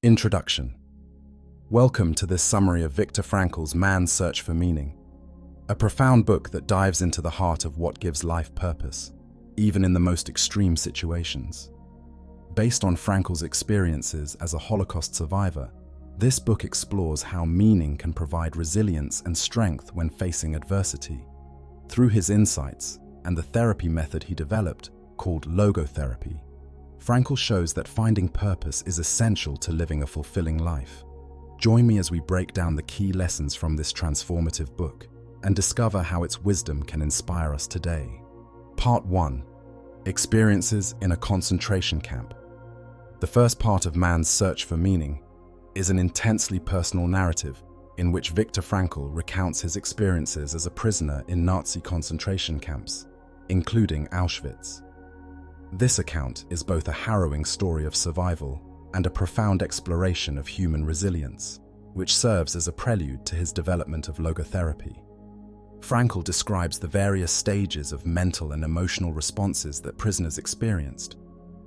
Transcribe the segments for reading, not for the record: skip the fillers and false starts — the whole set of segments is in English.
Introduction. Welcome to this summary of Viktor Frankl's Man's Search for Meaning, a profound book that dives into the heart of what gives life purpose, even in the most extreme situations. Based on Frankl's experiences as a Holocaust survivor, this book explores how meaning can provide resilience and strength when facing adversity. Through his insights and the therapy method he developed, called Logotherapy, Frankl shows that finding purpose is essential to living a fulfilling life. Join me as we break down the key lessons from this transformative book and discover how its wisdom can inspire us today. Part 1. Experiences in a concentration camp. The first part of Man's Search for Meaning is an intensely personal narrative in which Viktor Frankl recounts his experiences as a prisoner in Nazi concentration camps, including Auschwitz. This account is both a harrowing story of survival and a profound exploration of human resilience, which serves as a prelude to his development of logotherapy. Frankl describes the various stages of mental and emotional responses that prisoners experienced,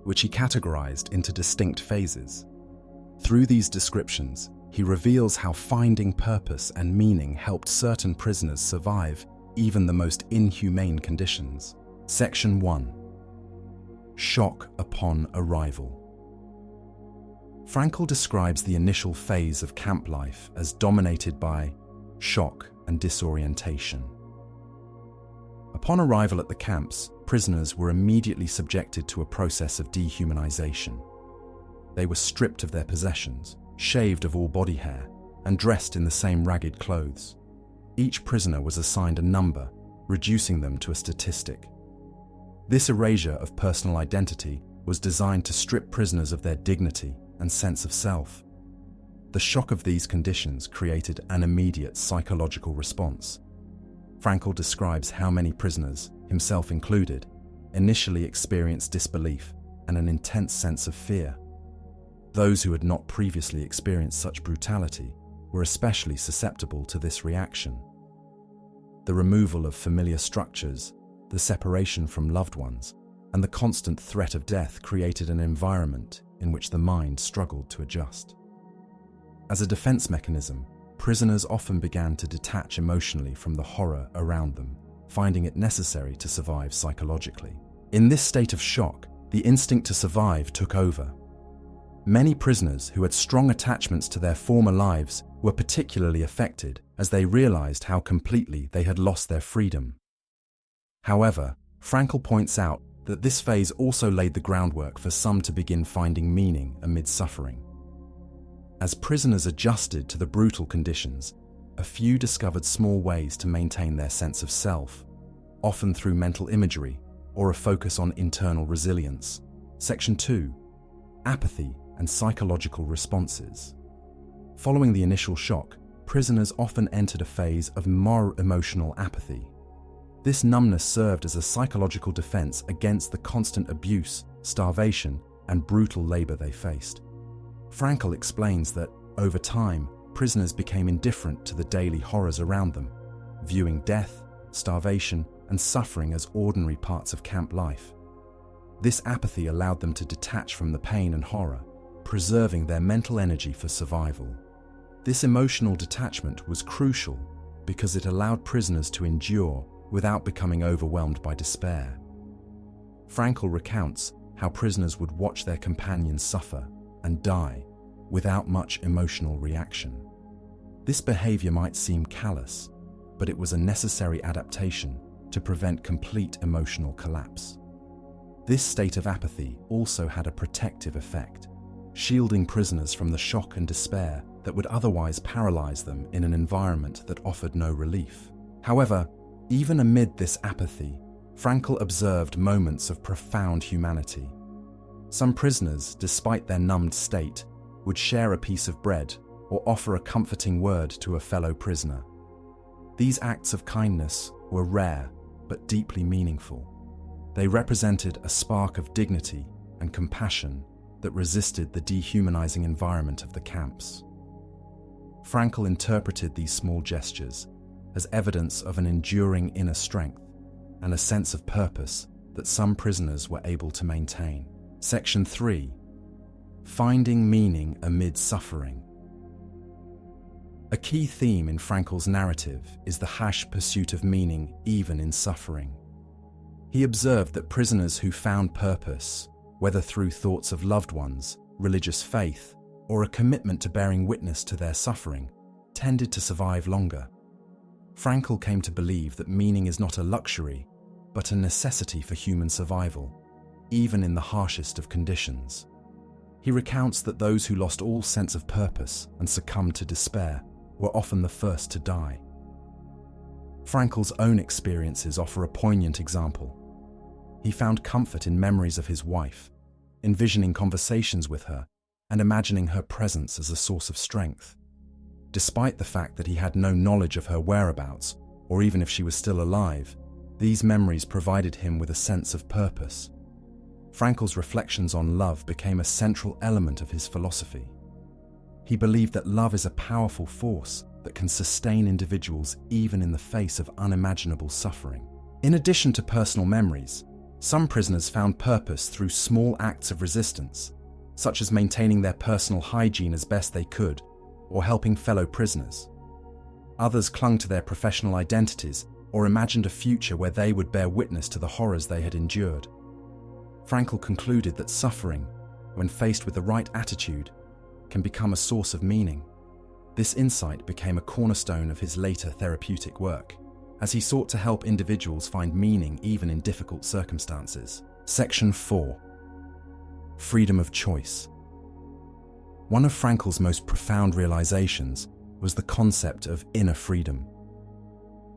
which he categorized into distinct phases. Through these descriptions, he reveals how finding purpose and meaning helped certain prisoners survive even the most inhumane conditions. Section 1. Shock upon arrival. Frankl describes the initial phase of camp life as dominated by shock and disorientation. Upon arrival at the camps, prisoners were immediately subjected to a process of dehumanization. They were stripped of their possessions, shaved of all body hair, and dressed in the same ragged clothes. Each prisoner was assigned a number, reducing them to a statistic. This erasure of personal identity was designed to strip prisoners of their dignity and sense of self. The shock of these conditions created an immediate psychological response. Frankl describes how many prisoners, himself included, initially experienced disbelief and an intense sense of fear. Those who had not previously experienced such brutality were especially susceptible to this reaction. The removal of familiar structures, the separation from loved ones, and the constant threat of death created an environment in which the mind struggled to adjust. As a defense mechanism, prisoners often began to detach emotionally from the horror around them, finding it necessary to survive psychologically. In this state of shock, the instinct to survive took over. Many prisoners who had strong attachments to their former lives were particularly affected as they realized how completely they had lost their freedom. However, Frankl points out that this phase also laid the groundwork for some to begin finding meaning amid suffering. As prisoners adjusted to the brutal conditions, a few discovered small ways to maintain their sense of self, often through mental imagery or a focus on internal resilience. Section 2. Apathy and psychological responses. Following the initial shock, prisoners often entered a phase of more emotional apathy. This numbness served as a psychological defense against the constant abuse, starvation, and brutal labor they faced. Frankl explains that, over time, prisoners became indifferent to the daily horrors around them, viewing death, starvation, and suffering as ordinary parts of camp life. This apathy allowed them to detach from the pain and horror, preserving their mental energy for survival. This emotional detachment was crucial because it allowed prisoners to endure without becoming overwhelmed by despair. Frankl recounts how prisoners would watch their companions suffer and die without much emotional reaction. This behavior might seem callous, but it was a necessary adaptation to prevent complete emotional collapse. This state of apathy also had a protective effect, shielding prisoners from the shock and despair that would otherwise paralyze them in an environment that offered no relief. However, even amid this apathy, Frankl observed moments of profound humanity. Some prisoners, despite their numbed state, would share a piece of bread or offer a comforting word to a fellow prisoner. These acts of kindness were rare but deeply meaningful. They represented a spark of dignity and compassion that resisted the dehumanizing environment of the camps. Frankl interpreted these small gestures as evidence of an enduring inner strength and a sense of purpose that some prisoners were able to maintain. Section 3. finding meaning amid suffering. A key theme in Frankl's narrative is the harsh pursuit of meaning even in suffering. He observed that prisoners who found purpose, whether through thoughts of loved ones, religious faith, or a commitment to bearing witness to their suffering, tended to survive longer. Frankl came to believe that meaning is not a luxury, but a necessity for human survival, even in the harshest of conditions. He recounts that those who lost all sense of purpose and succumbed to despair were often the first to die. Frankl's own experiences offer a poignant example. He found comfort in memories of his wife, envisioning conversations with her and imagining her presence as a source of strength. Despite the fact that he had no knowledge of her whereabouts, or even if she was still alive, these memories provided him with a sense of purpose. Frankl's reflections on love became a central element of his philosophy. He believed that love is a powerful force that can sustain individuals even in the face of unimaginable suffering. In addition to personal memories, some prisoners found purpose through small acts of resistance, such as maintaining their personal hygiene as best they could, or helping fellow prisoners. Others clung to their professional identities or imagined a future where they would bear witness to the horrors they had endured. Frankl concluded that suffering, when faced with the right attitude, can become a source of meaning. This insight became a cornerstone of his later therapeutic work, as he sought to help individuals find meaning even in difficult circumstances. Section 4. Freedom of choice. One of Frankl's most profound realizations was the concept of inner freedom.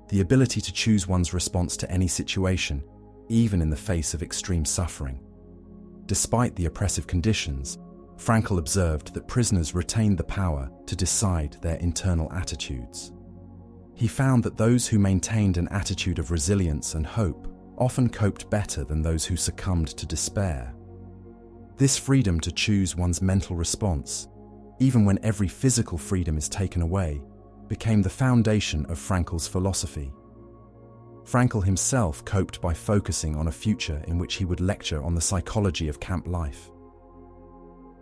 The ability to choose one's response to any situation, even in the face of extreme suffering. Despite the oppressive conditions, Frankl observed that prisoners retained the power to decide their internal attitudes. He found that those who maintained an attitude of resilience and hope often coped better than those who succumbed to despair. This freedom to choose one's mental response, even when every physical freedom is taken away, became the foundation of Frankl's philosophy. Frankl himself coped by focusing on a future in which he would lecture on the psychology of camp life.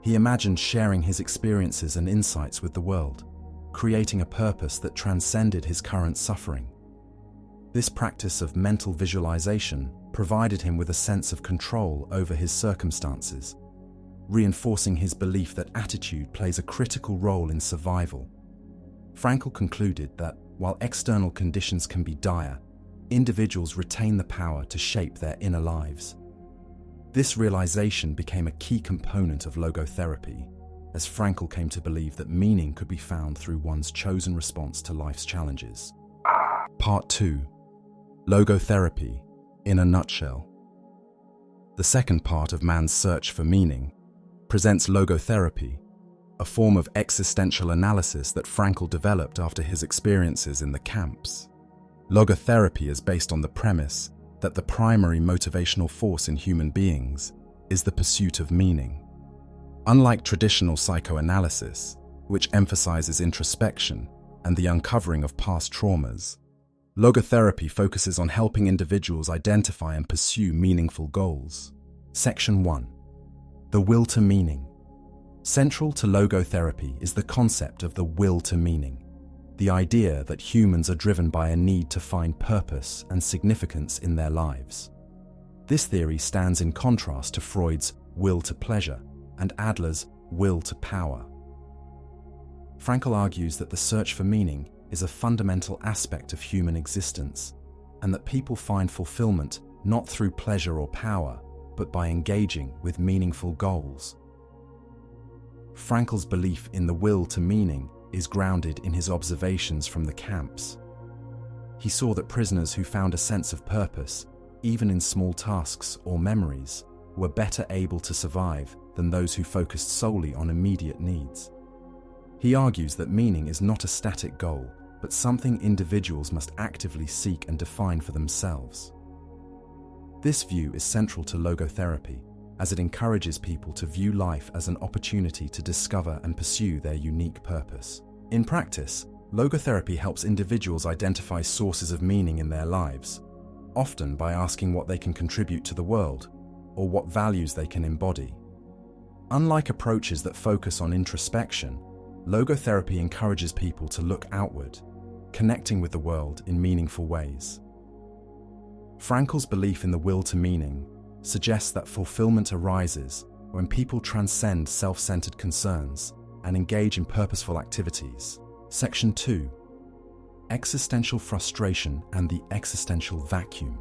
He imagined sharing his experiences and insights with the world, creating a purpose that transcended his current suffering. This practice of mental visualization provided him with a sense of control over his circumstances, reinforcing his belief that attitude plays a critical role in survival. Frankl concluded that, while external conditions can be dire, individuals retain the power to shape their inner lives. This realization became a key component of logotherapy, as Frankl came to believe that meaning could be found through one's chosen response to life's challenges. Part 2. Logotherapy, in a nutshell. The second part of man's search for meaning presents logotherapy, a form of existential analysis that Frankl developed after his experiences in the camps. Logotherapy is based on the premise that the primary motivational force in human beings is the pursuit of meaning. Unlike traditional psychoanalysis, which emphasizes introspection and the uncovering of past traumas, logotherapy focuses on helping individuals identify and pursue meaningful goals. Section 1. The will to meaning. Central to logotherapy is the concept of the will to meaning, the idea that humans are driven by a need to find purpose and significance in their lives. This theory stands in contrast to Freud's will to pleasure and Adler's will to power. Frankl argues that the search for meaning is a fundamental aspect of human existence, and that people find fulfillment not through pleasure or power, but by engaging with meaningful goals. Frankl's belief in the will to meaning is grounded in his observations from the camps. He saw that prisoners who found a sense of purpose, even in small tasks or memories, were better able to survive than those who focused solely on immediate needs. He argues that meaning is not a static goal, but something individuals must actively seek and define for themselves. This view is central to logotherapy, as it encourages people to view life as an opportunity to discover and pursue their unique purpose. In practice, logotherapy helps individuals identify sources of meaning in their lives, often by asking what they can contribute to the world or what values they can embody. Unlike approaches that focus on introspection, logotherapy encourages people to look outward, connecting with the world in meaningful ways. Frankl's belief in the will to meaning suggests that fulfillment arises when people transcend self-centered concerns and engage in purposeful activities. Section 2. Existential frustration and the existential vacuum.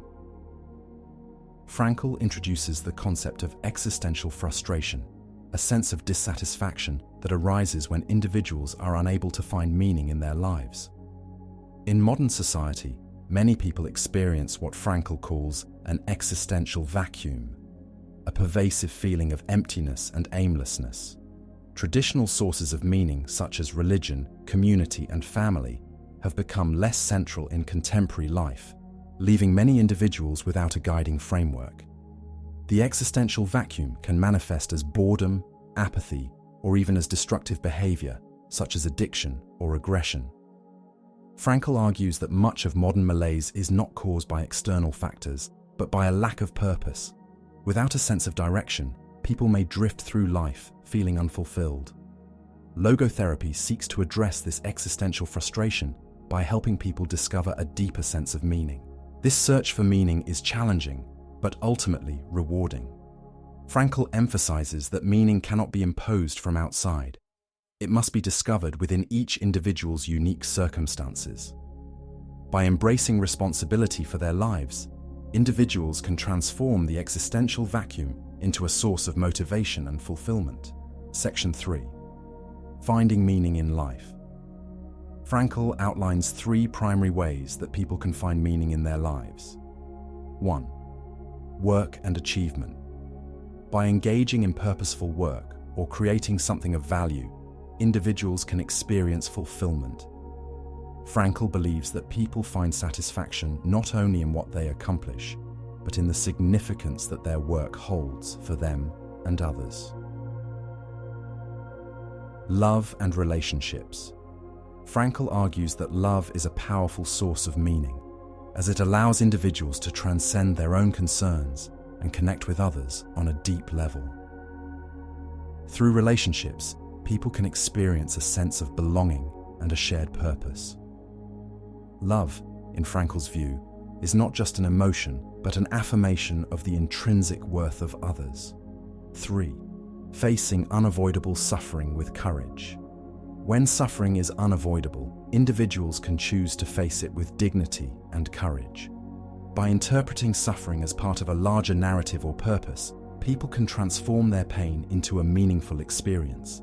Frankl introduces the concept of existential frustration, a sense of dissatisfaction that arises when individuals are unable to find meaning in their lives. In modern society, many people experience what Frankl calls an existential vacuum, a pervasive feeling of emptiness and aimlessness. Traditional sources of meaning, such as religion, community, and family, have become less central in contemporary life, leaving many individuals without a guiding framework. The existential vacuum can manifest as boredom, apathy, or even as destructive behavior, such as addiction or aggression. Frankl argues that much of modern malaise is not caused by external factors, but by a lack of purpose. Without a sense of direction, people may drift through life, feeling unfulfilled. Logotherapy seeks to address this existential frustration by helping people discover a deeper sense of meaning. This search for meaning is challenging, but ultimately rewarding. Frankl emphasizes that meaning cannot be imposed from outside. It must be discovered within each individual's unique circumstances. By embracing responsibility for their lives, individuals can transform the existential vacuum into a source of motivation and fulfillment. Section 3. Finding meaning in life. Frankl outlines 3 primary ways that people can find meaning in their lives. 1. Work and achievement. By engaging in purposeful work or creating something of value, individuals can experience fulfillment. Frankl believes that people find satisfaction not only in what they accomplish, but in the significance that their work holds for them and others. Love and relationships. Frankl argues that love is a powerful source of meaning, as it allows individuals to transcend their own concerns and connect with others on a deep level. Through relationships, people can experience a sense of belonging and a shared purpose. Love, in Frankl's view, is not just an emotion, but an affirmation of the intrinsic worth of others. 3. Facing unavoidable suffering with courage. When suffering is unavoidable, individuals can choose to face it with dignity and courage. By interpreting suffering as part of a larger narrative or purpose, people can transform their pain into a meaningful experience.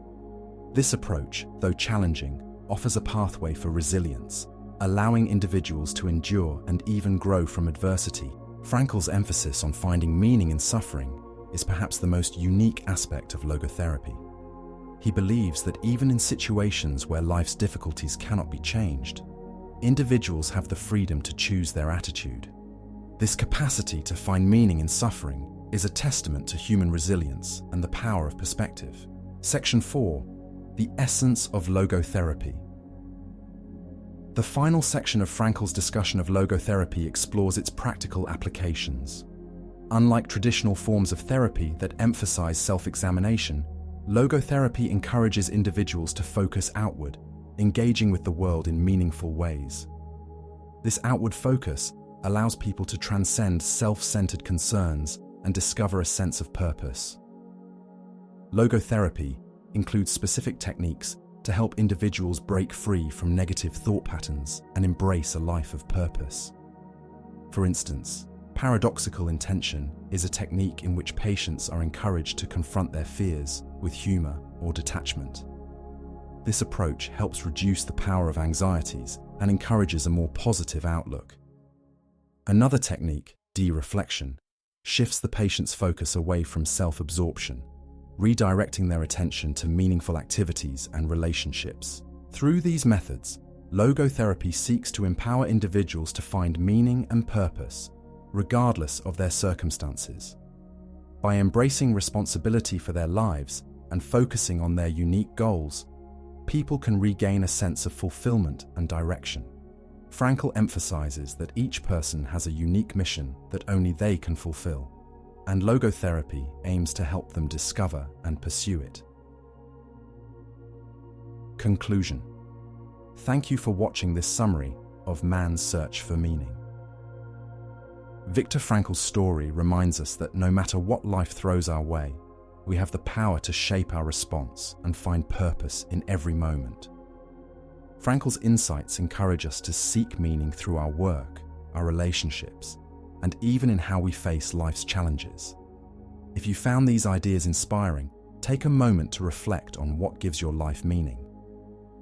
This approach, though challenging, offers a pathway for resilience, allowing individuals to endure and even grow from adversity. Frankl's emphasis on finding meaning in suffering is perhaps the most unique aspect of logotherapy. He believes that even in situations where life's difficulties cannot be changed, individuals have the freedom to choose their attitude. This capacity to find meaning in suffering is a testament to human resilience and the power of perspective. Section 4. The essence of logotherapy. The final section of Frankl's discussion of logotherapy explores its practical applications. Unlike traditional forms of therapy that emphasize self-examination, logotherapy encourages individuals to focus outward, engaging with the world in meaningful ways. This outward focus allows people to transcend self-centered concerns and discover a sense of purpose. Logotherapy includes specific techniques to help individuals break free from negative thought patterns and embrace a life of purpose. For instance, paradoxical intention is a technique in which patients are encouraged to confront their fears with humor or detachment. This approach helps reduce the power of anxieties and encourages a more positive outlook. Another technique, de-reflection, shifts the patient's focus away from self-absorption, redirecting their attention to meaningful activities and relationships. Through these methods, logotherapy seeks to empower individuals to find meaning and purpose, regardless of their circumstances. By embracing responsibility for their lives and focusing on their unique goals, people can regain a sense of fulfillment and direction. Frankl emphasizes that each person has a unique mission that only they can fulfill, and Logotherapy aims to help them discover and pursue it. Conclusion. Thank you for watching this summary of man's search for meaning. Viktor Frankl's story reminds us that no matter what life throws our way, we have the power to shape our response and find purpose in every moment. Frankl's insights encourage us to seek meaning through our work, our relationships, and even in how we face life's challenges. If you found these ideas inspiring, take a moment to reflect on what gives your life meaning.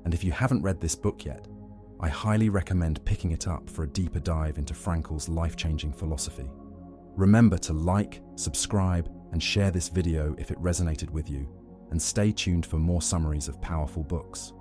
And if you haven't read this book yet, I highly recommend picking it up for a deeper dive into Frankl's life-changing philosophy. Remember to like, subscribe, and share this video if it resonated with you, and stay tuned for more summaries of powerful books.